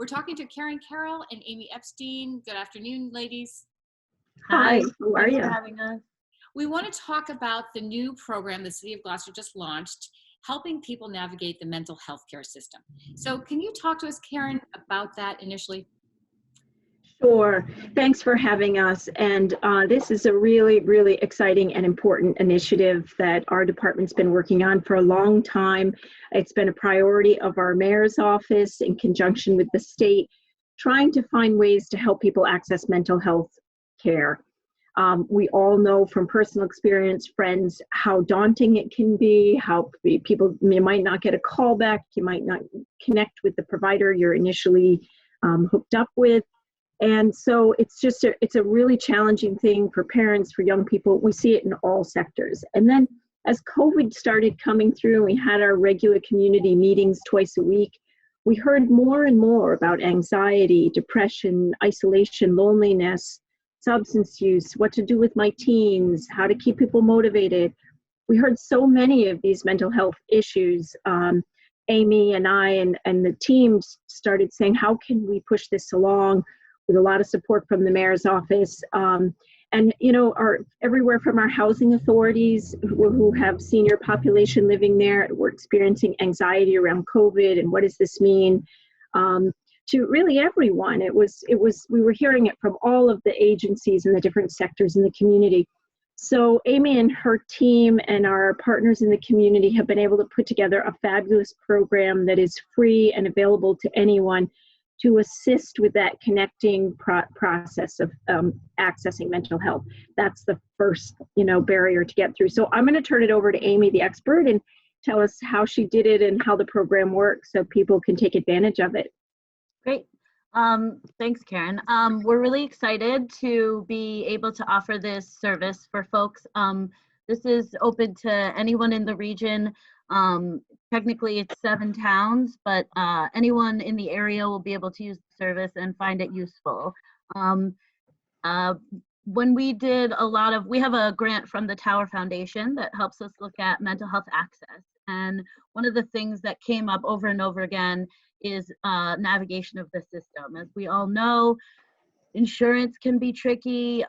We're talking to Karin Carroll and Amy Epstein. Good afternoon, ladies. Hi, how are Thanks you? for having us. We want to talk about the new program the City of Gloucester just launched, helping people navigate the mental health care system. So can you talk to us, Karin, about that initially? Sure. Thanks for having us. And this is a really, really exciting and important initiative that our department's been working on for a long time. It's been a priority of our mayor's office in conjunction with the state, trying to find ways to help people access mental health care. We all know from personal experience, friends, how daunting it can be, how people might not get a call back, you might not connect with the provider you're initially hooked up with. And so it's a really challenging thing for parents, for young people. We see it in all sectors. And then as COVID started coming through, we had our regular community meetings twice a week. We heard more and more about anxiety, depression, isolation, loneliness, substance use, what to do with my teens, how to keep people motivated. We heard so many of these mental health issues. Amy and I and the team started saying, how can we push this along? With a lot of support from the mayor's office, and everywhere from our housing authorities who have senior population living there, we're experiencing anxiety around COVID and what does this mean, to really everyone. We were hearing it from all of the agencies and the different sectors in the community. So Amy and her team and our partners in the community have been able to put together a fabulous program that is free and available to anyone, to assist with that connecting process of accessing mental health. That's the first, barrier to get through. So I'm going to turn it over to Amy, the expert, and tell us how she did it and how the program works so people can take advantage of it. Great. Thanks, Karin. We're really excited to be able to offer this service for folks. This is open to anyone in the region. Technically it's 7 towns, but anyone in the area will be able to use the service and find it useful. When we did we have a grant from the Tower Foundation that helps us look at mental health access. And one of the things that came up over and over again is navigation of the system. As we all know, insurance can be tricky.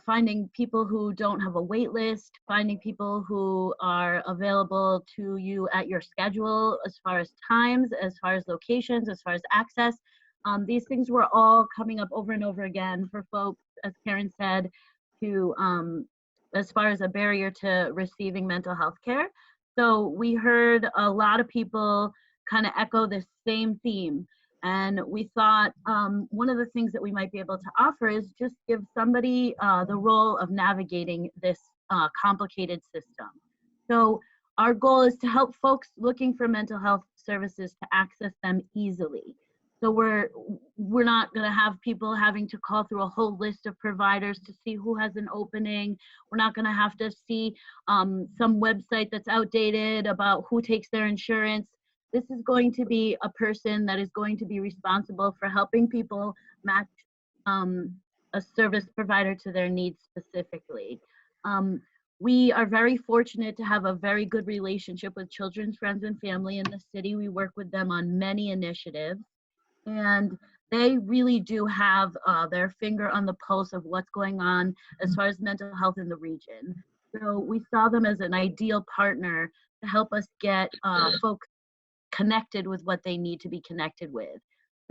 Finding people who don't have a wait list, finding people who are available to you at your schedule as far as times, as far as locations, as far as access. These things were all coming up over and over again for folks, as Karin said, as far as a barrier to receiving mental health care. So we heard a lot of people kind of echo the same theme. And we thought one of the things that we might be able to offer is just give somebody the role of navigating this complicated system. So our goal is to help folks looking for mental health services to access them easily. So we're not going to have people having to call through a whole list of providers to see who has an opening. We're not going to have to see some website that's outdated about who takes their insurance. This is going to be a person that is going to be responsible for helping people match a service provider to their needs specifically. We are very fortunate to have a very good relationship with Children's Friends and Family in the city. We work with them on many initiatives, and they really do have their finger on the pulse of what's going on as far as mental health in the region. So we saw them as an ideal partner to help us get folks connected with what they need to be connected with.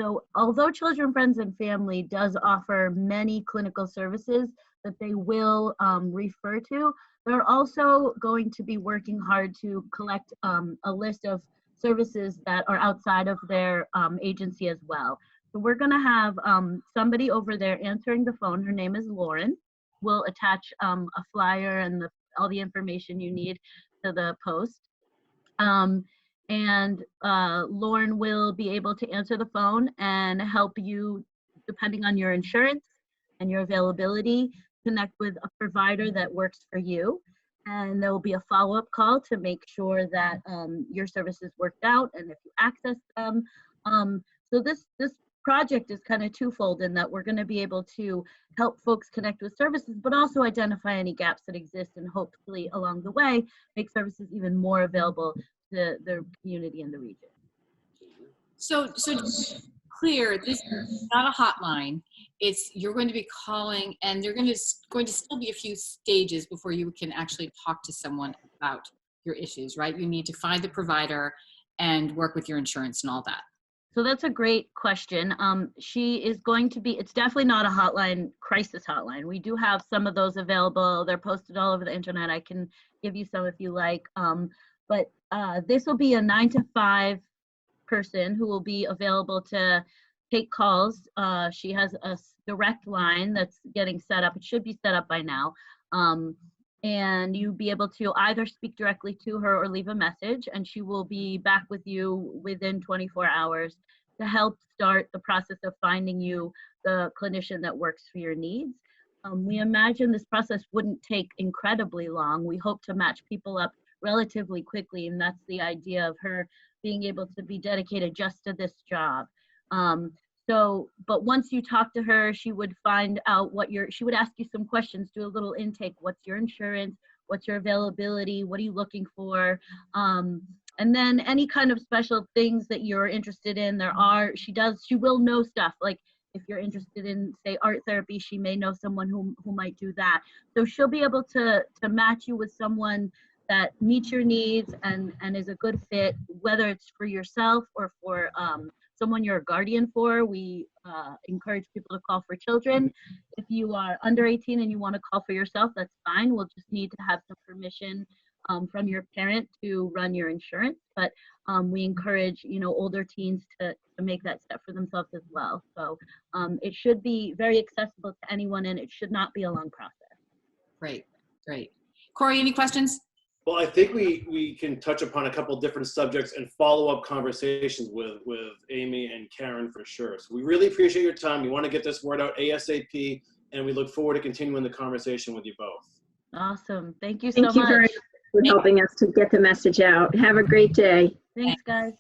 So although Children, Friends, and Family does offer many clinical services that they will refer to, they're also going to be working hard to collect a list of services that are outside of their agency as well. So we're going to have somebody over there answering the phone. Her name is Lauren. We'll attach a flyer and all the information you need to the post. And Lauren will be able to answer the phone and help you, depending on your insurance and your availability, connect with a provider that works for you. And there will be a follow-up call to make sure that your services worked out and if you access them. So this project is kind of twofold in that we're going to be able to help folks connect with services, but also identify any gaps that exist and hopefully along the way make services even more available to the community in the region. So clear, this is not a hotline. You're going to be calling, and going to still be a few stages before you can actually talk to someone about your issues, right? You need to find the provider and work with your insurance and all that. So that's a great question. She is going to be, it's definitely not a hotline, crisis hotline. We do have some of those available. They're posted all over the internet. I can give you some if you like. But this will be a 9 to 5 person who will be available to take calls. She has a direct line that's getting set up. It should be set up by now. And you'll be able to either speak directly to her or leave a message, and she will be back with you within 24 hours to help start the process of finding you the clinician that works for your needs. We imagine this process wouldn't take incredibly long. We hope to match people up relatively quickly, and that's the idea of her being able to be dedicated just to this job. But once you talk to her, she would find out she would ask you some questions, do a little intake. What's your insurance? What's your availability? What are you looking for? And then any kind of special things that you're interested in, she will know stuff. Like if you're interested in, say, art therapy, she may know someone who might do that. So she'll be able to match you with someone that meets your needs and is a good fit, whether it's for yourself or for someone you're a guardian for. We encourage people to call for children. If you are under 18 and you want to call for yourself, that's fine. We'll just need to have some permission from your parent to run your insurance. But we encourage, older teens to make that step for themselves as well. So it should be very accessible to anyone, and it should not be a long process. Great. Corey, any questions? Well, I think we can touch upon a couple different subjects and follow-up conversations with Amy and Karin for sure. So we really appreciate your time. We want to get this word out ASAP, and we look forward to continuing the conversation with you both. Awesome. Thank you so much. Thank you very much for helping us to get the message out. Have a great day. Thanks, guys.